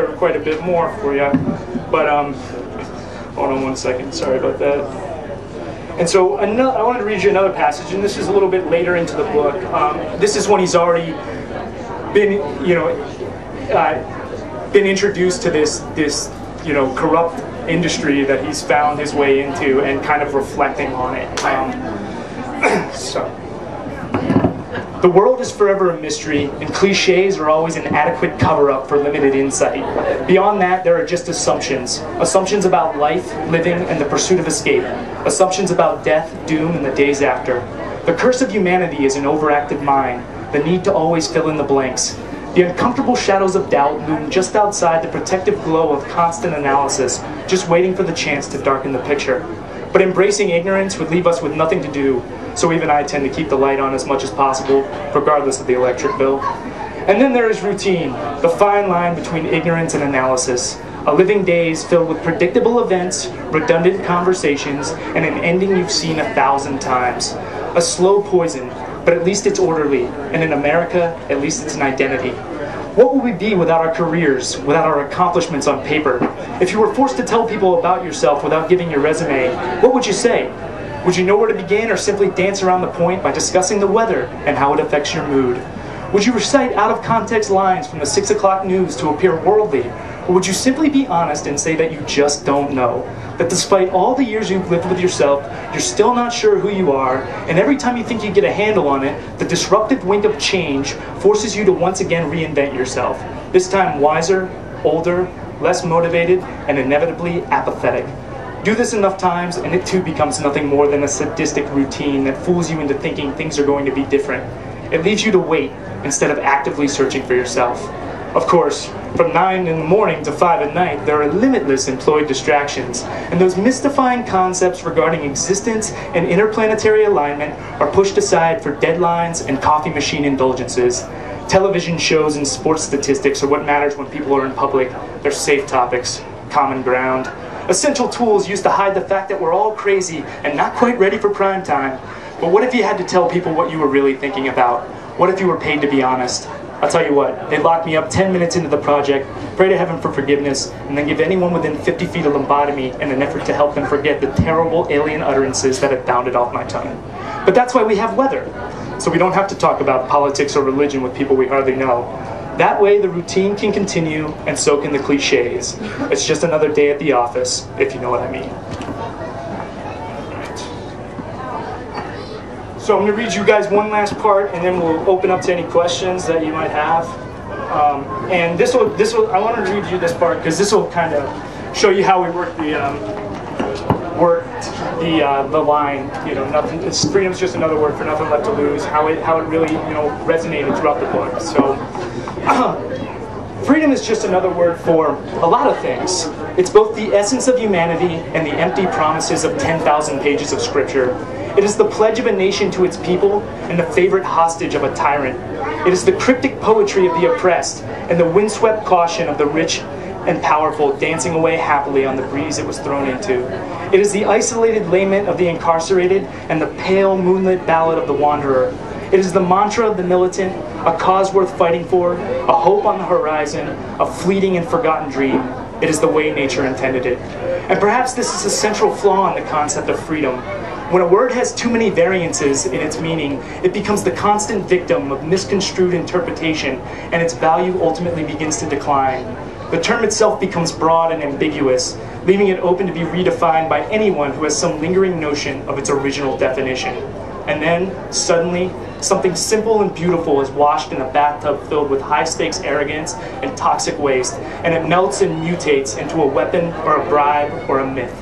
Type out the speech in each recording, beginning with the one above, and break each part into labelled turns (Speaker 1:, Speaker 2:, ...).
Speaker 1: quite a bit more for you, but hold on one second, sorry about that. And so I wanted to read you another passage, and this is a little bit later into the book. This is when he's already been, been introduced to this corrupt industry that he's found his way into, and kind of reflecting on it. So. The world is forever a mystery, and cliches are always an adequate cover-up for limited insight. Beyond that, there are just assumptions. Assumptions about life, living, and the pursuit of escape. Assumptions about death, doom, and the days after. The curse of humanity is an overactive mind, the need to always fill in the blanks. The uncomfortable shadows of doubt loom just outside the protective glow of constant analysis, just waiting for the chance to darken the picture. But embracing ignorance would leave us with nothing to do, so even I tend to keep the light on as much as possible, regardless of the electric bill. And then there is routine, the fine line between ignorance and analysis. A living days filled with predictable events, redundant conversations, and an ending you've seen 1,000 times. A slow poison, but at least it's orderly, and in America, at least it's an identity. What would we be without our careers, without our accomplishments on paper? If you were forced to tell people about yourself without giving your resume, what would you say? Would you know where to begin, or simply dance around the point by discussing the weather and how it affects your mood? Would you recite out-of-context lines from the 6 o'clock news to appear worldly? Or would you simply be honest and say that you just don't know? That despite all the years you've lived with yourself, you're still not sure who you are, and every time you think you get a handle on it, the disruptive wink of change forces you to once again reinvent yourself. This time wiser, older, less motivated, and inevitably apathetic. Do this enough times, and it too becomes nothing more than a sadistic routine that fools you into thinking things are going to be different. It leaves you to wait instead of actively searching for yourself. Of course, from 9 in the morning to 5 at night, there are limitless employed distractions, and those mystifying concepts regarding existence and interplanetary alignment are pushed aside for deadlines and coffee machine indulgences. Television shows and sports statistics are what matters when people are in public. They're safe topics, common ground. Essential tools used to hide the fact that we're all crazy and not quite ready for prime time. But what if you had to tell people what you were really thinking about? What if you were paid to be honest? I'll tell you what, they'd lock me up 10 minutes into the project, pray to heaven for forgiveness, and then give anyone within 50 feet a lobotomy in an effort to help them forget the terrible alien utterances that had bounded off my tongue. But that's why we have weather, so we don't have to talk about politics or religion with people we hardly know. That way the routine can continue, and so can the cliches. It's just another day at the office, if you know what I mean. So I'm going to read you guys one last part, and then we'll open up to any questions that you might have. And this will. I wanted to read you this part because this will kind of show you how we worked the line. You know, nothing. Freedom's just another word for nothing left to lose. How it really resonated throughout the book. So. Freedom is just another word for a lot of things. It's both the essence of humanity and the empty promises of 10,000 pages of scripture. It is the pledge of a nation to its people and the favorite hostage of a tyrant. It is the cryptic poetry of the oppressed and the windswept caution of the rich and powerful dancing away happily on the breeze it was thrown into. It is the isolated lament of the incarcerated and the pale moonlit ballad of the wanderer. It is the mantra of the militant, a cause worth fighting for, a hope on the horizon, a fleeting and forgotten dream. It is the way nature intended it. And perhaps this is a central flaw in the concept of freedom. When a word has too many variances in its meaning, it becomes the constant victim of misconstrued interpretation, and its value ultimately begins to decline. The term itself becomes broad and ambiguous, leaving it open to be redefined by anyone who has some lingering notion of its original definition. And then, suddenly, something simple and beautiful is washed in a bathtub filled with high-stakes arrogance and toxic waste, and it melts and mutates into a weapon or a bribe or a myth.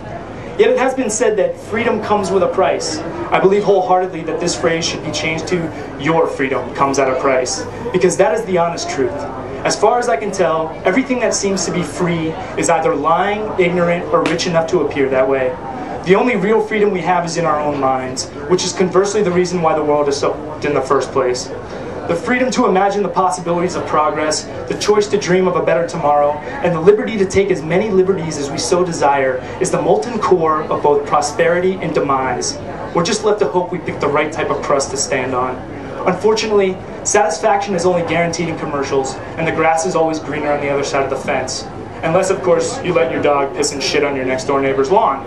Speaker 1: Yet it has been said that freedom comes with a price. I believe wholeheartedly that this phrase should be changed to "your freedom comes at a price," because that is the honest truth. As far as I can tell, everything that seems to be free is either lying, ignorant, or rich enough to appear that way. The only real freedom we have is in our own minds, which is conversely the reason why the world is so in the first place. The freedom to imagine the possibilities of progress, the choice to dream of a better tomorrow, and the liberty to take as many liberties as we so desire is the molten core of both prosperity and demise. We're just left to hope we pick the right type of crust to stand on. Unfortunately, Satisfaction is only guaranteed in commercials, and the grass is always greener on the other side of the fence. Unless, of course, you let your dog piss and shit on your next door neighbor's lawn.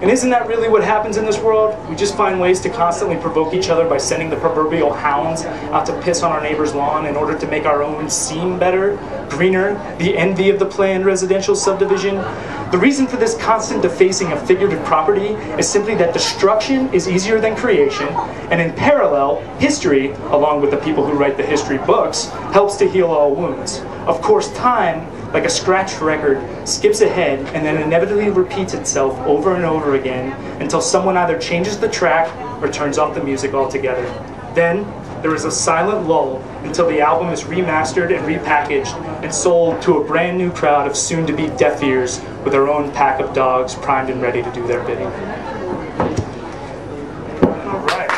Speaker 1: And isn't that really what happens in this world? We just find ways to constantly provoke each other by sending the proverbial hounds out to piss on our neighbor's lawn in order to make our own seem better, greener, the envy of the planned residential subdivision. The reason for this constant defacing of figurative property is simply that destruction is easier than creation, and in parallel, history, along with the people who write the history books, helps to heal all wounds. Of course, time, like a scratched record, skips ahead and then inevitably repeats itself over and over again until someone either changes the track or turns off the music altogether. Then, there is a silent lull until the album is remastered and repackaged and sold to a brand new crowd of soon-to-be deaf ears with their own pack of dogs primed and ready to do their bidding. All right.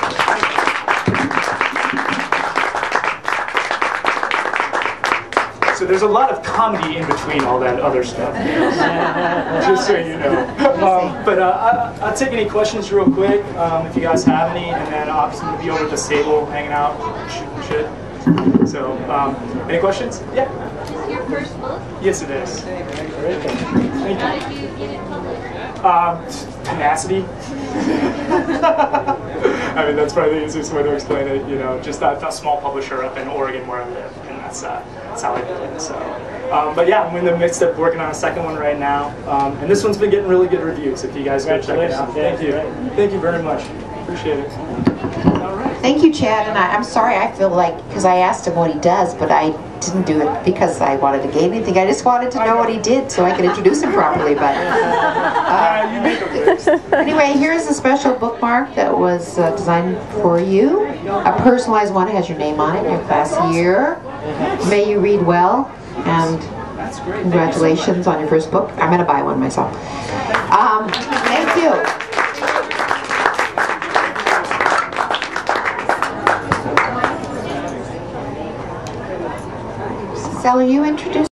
Speaker 1: So there's a lot of comedy in between all that other stuff, just so you know. But I'll take any questions real quick, if you guys have any, and then obviously we'll be over at this table hanging out, shooting shit. So, any questions? Yeah?
Speaker 2: Is this your first book?
Speaker 1: Yes, it is.
Speaker 2: Thank you. How did you get it published?
Speaker 1: Tenacity. I mean, that's probably the easiest way to explain it. You know, just a small publisher up in Oregon where I live, and that's how I did it. So, but yeah, I'm in the midst of working on a second one right now, and this one's been getting really good reviews. If you guys go check it out, thank you very much. Appreciate it. All right.
Speaker 3: Thank you, Chad. And I'm sorry. I feel like because I asked him what he does, but I didn't do it because I wanted to gain anything. I just wanted to know what he did so I could introduce him properly. But
Speaker 1: You make a
Speaker 3: anyway, here's a special bookmark that was designed for you. A personalized one. It has your name on it, your class year. May you read well, and congratulations on your first book. I'm going to buy one myself. Thank you. Sally, you introduce